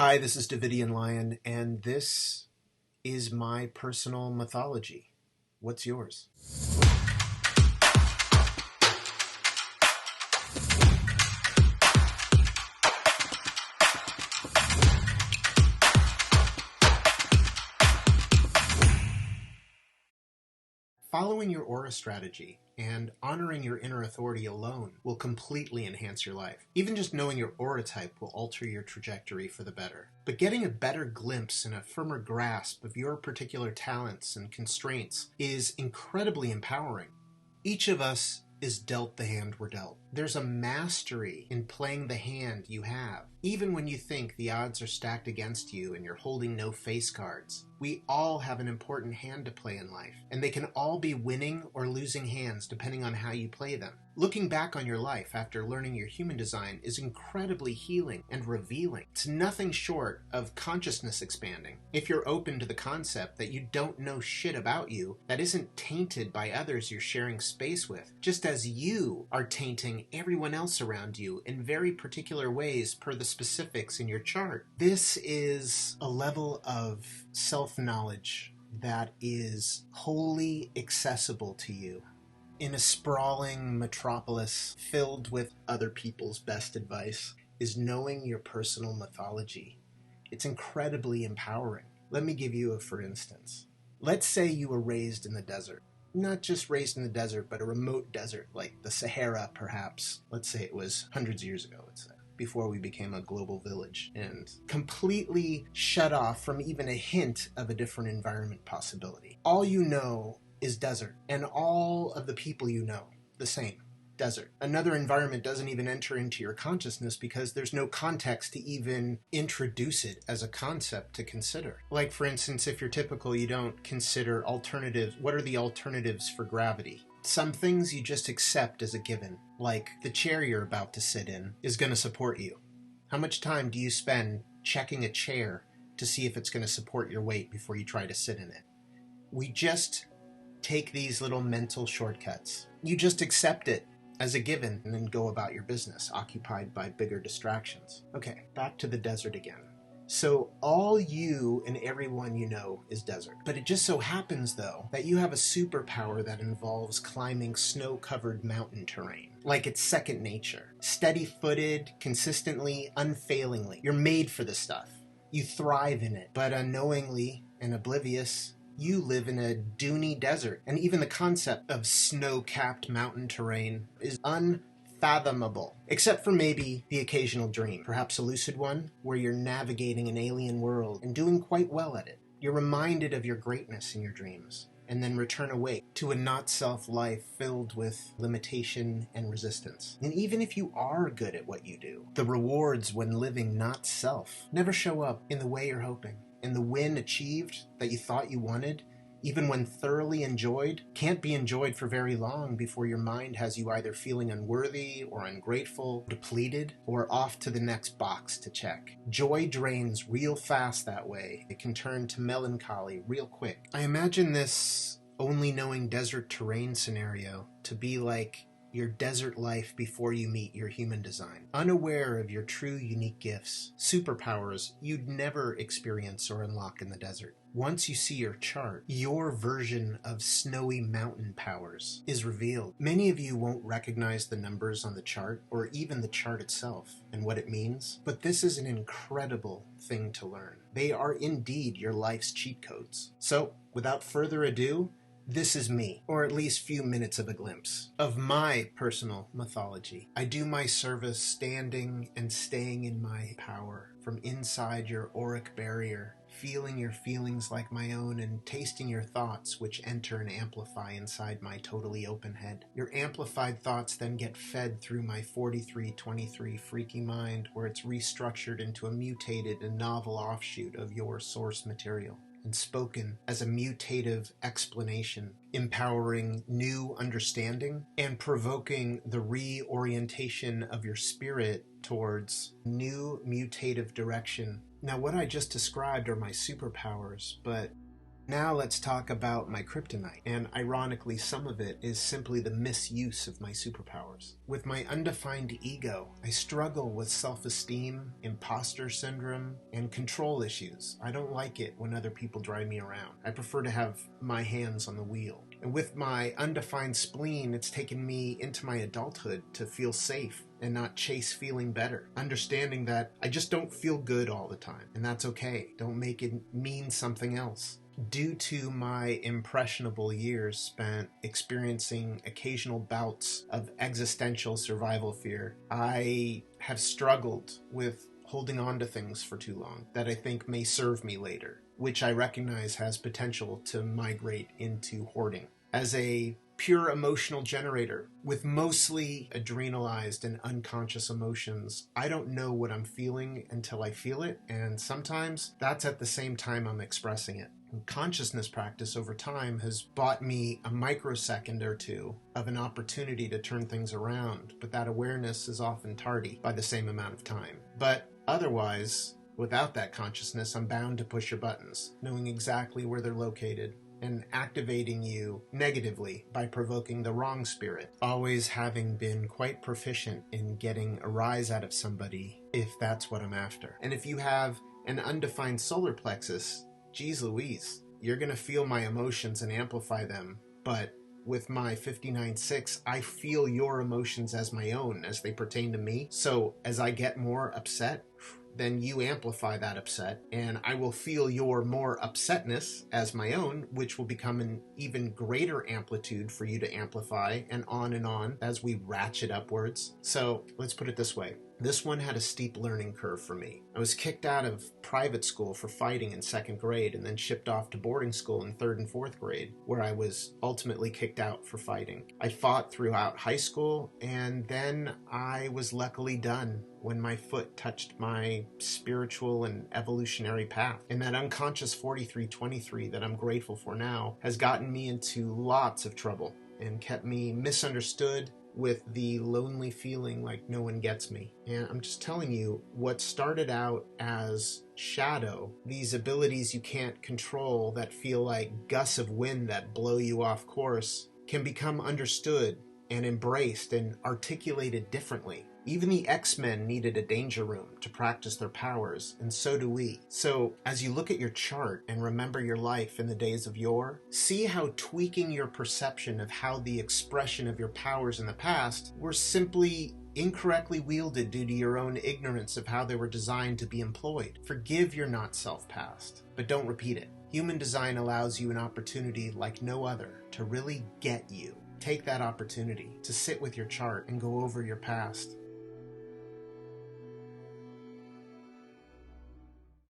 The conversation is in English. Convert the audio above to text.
Hi, this is Davidian Lion, and this is my personal mythology. What's yours? Following your aura strategy and honoring your inner authority alone will completely enhance your life. Even just knowing your aura type will alter your trajectory for the better. But getting a better glimpse and a firmer grasp of your particular talents and constraints is incredibly empowering. Each of us is dealt the hand we're dealt. There's a mastery in playing the hand you have, even when you think the odds are stacked against you and you're holding no face cards. We all have an important hand to play in life, and they can all be winning or losing hands depending on how you play them. Looking back on your life after learning your human design is incredibly healing and revealing. It's nothing short of consciousness expanding. If you're open to the concept that you don't know shit about you that isn't tainted by others you're sharing space with, just as you are tainting everyone else around you in very particular ways per the specifics in your chart. This is a level of self-knowledge that is wholly accessible to you. In a sprawling metropolis filled with other people's best advice is knowing your personal mythology. It's incredibly empowering. Let me give you a for instance. Let's say you were raised in the desert. Not just raised in the desert, but a remote desert like the Sahara, perhaps. Let's say it was hundreds of years ago, before we became a global village, and completely shut off from even a hint of a different environment possibility. All you know is desert, and all of the people you know, the same. Desert. Another environment doesn't even enter into your consciousness because there's no context to even introduce it as a concept to consider. Like, for instance, if you're typical, you don't consider alternatives. What are the alternatives for gravity? Some things you just accept as a given, like the chair you're about to sit in is going to support you. How much time do you spend checking a chair to see if it's going to support your weight before you try to sit in it? We just take these little mental shortcuts. You just accept it as a given and then go about your business, occupied by bigger distractions. Okay, back to the desert again. So all you and everyone you know is desert. But it just so happens, though, that you have a superpower that involves climbing snow-covered mountain terrain. Like it's second nature. Steady-footed, consistently, unfailingly. You're made for this stuff. You thrive in it. But unknowingly and oblivious, you live in a duny desert, and even the concept of snow-capped mountain terrain is unfathomable, except for maybe the occasional dream, perhaps a lucid one, where you're navigating an alien world and doing quite well at it. You're reminded of your greatness in your dreams, and then return awake to a not-self life filled with limitation and resistance. And even if you are good at what you do, the rewards when living not self never show up in the way you're hoping. And the win achieved that you thought you wanted, even when thoroughly enjoyed, can't be enjoyed for very long before your mind has you either feeling unworthy or ungrateful, depleted, or off to the next box to check. Joy drains real fast that way. It can turn to melancholy real quick. I imagine this only knowing desert terrain scenario to be like your desert life before you meet your human design. Unaware of your true unique gifts, superpowers you'd never experience or unlock in the desert. Once you see your chart, your version of snowy mountain powers is revealed. Many of you won't recognize the numbers on the chart or even the chart itself and what it means, but this is an incredible thing to learn. They are indeed your life's cheat codes. So, without further ado, this is me, or at least few minutes of a glimpse, of my personal mythology. I do my service standing and staying in my power, from inside your auric barrier, feeling your feelings like my own and tasting your thoughts which enter and amplify inside my totally open head. Your amplified thoughts then get fed through my 4323 freaky mind, where it's restructured into a mutated and novel offshoot of your source material, and spoken as a mutative explanation, empowering new understanding and provoking the reorientation of your spirit towards new mutative direction. Now, what I just described are my superpowers, but Now let's talk about my kryptonite, and ironically some of it is simply the misuse of my superpowers. With my undefined ego, I struggle with self-esteem, imposter syndrome, and control issues. I don't like it when other people drive me around. I prefer to have my hands on the wheel. And with my undefined spleen, it's taken me into my adulthood to feel safe and not chase feeling better. Understanding that I just don't feel good all the time, and that's okay. Don't make it mean something else. Due to my impressionable years spent experiencing occasional bouts of existential survival fear, I have struggled with holding on to things for too long that I think may serve me later, which I recognize has potential to migrate into hoarding. As a pure emotional generator with mostly adrenalized and unconscious emotions, I don't know what I'm feeling until I feel it, and sometimes that's at the same time I'm expressing it. Consciousness practice over time has bought me a microsecond or two of an opportunity to turn things around, but that awareness is often tardy by the same amount of time. But otherwise, without that consciousness, I'm bound to push your buttons, knowing exactly where they're located, and activating you negatively by provoking the wrong spirit, always having been quite proficient in getting a rise out of somebody if that's what I'm after. And if you have an undefined solar plexus, geez Louise, you're going to feel my emotions and amplify them, but with my 59.6, I feel your emotions as my own as they pertain to me. So as I get more upset, then you amplify that upset, and I will feel your more upsetness as my own, which will become an even greater amplitude for you to amplify, and on as we ratchet upwards. So let's put it this way. This one had a steep learning curve for me. I was kicked out of private school for fighting in 2nd grade and then shipped off to boarding school in 3rd and 4th grade, where I was ultimately kicked out for fighting. I fought throughout high school, and then I was luckily done when my foot touched my spiritual and evolutionary path. And that unconscious 4323 that I'm grateful for now has gotten me into lots of trouble and kept me misunderstood, with the lonely feeling like no one gets me. And I'm just telling you, what started out as shadow, these abilities you can't control that feel like gusts of wind that blow you off course, can become understood and embraced and articulated differently. Even the X-Men needed a danger room to practice their powers, and so do we. So, as you look at your chart and remember your life in the days of yore, see how tweaking your perception of how the expression of your powers in the past were simply incorrectly wielded due to your own ignorance of how they were designed to be employed. Forgive your not-self past, but don't repeat it. Human design allows you an opportunity like no other to really get you. Take that opportunity to sit with your chart and go over your past.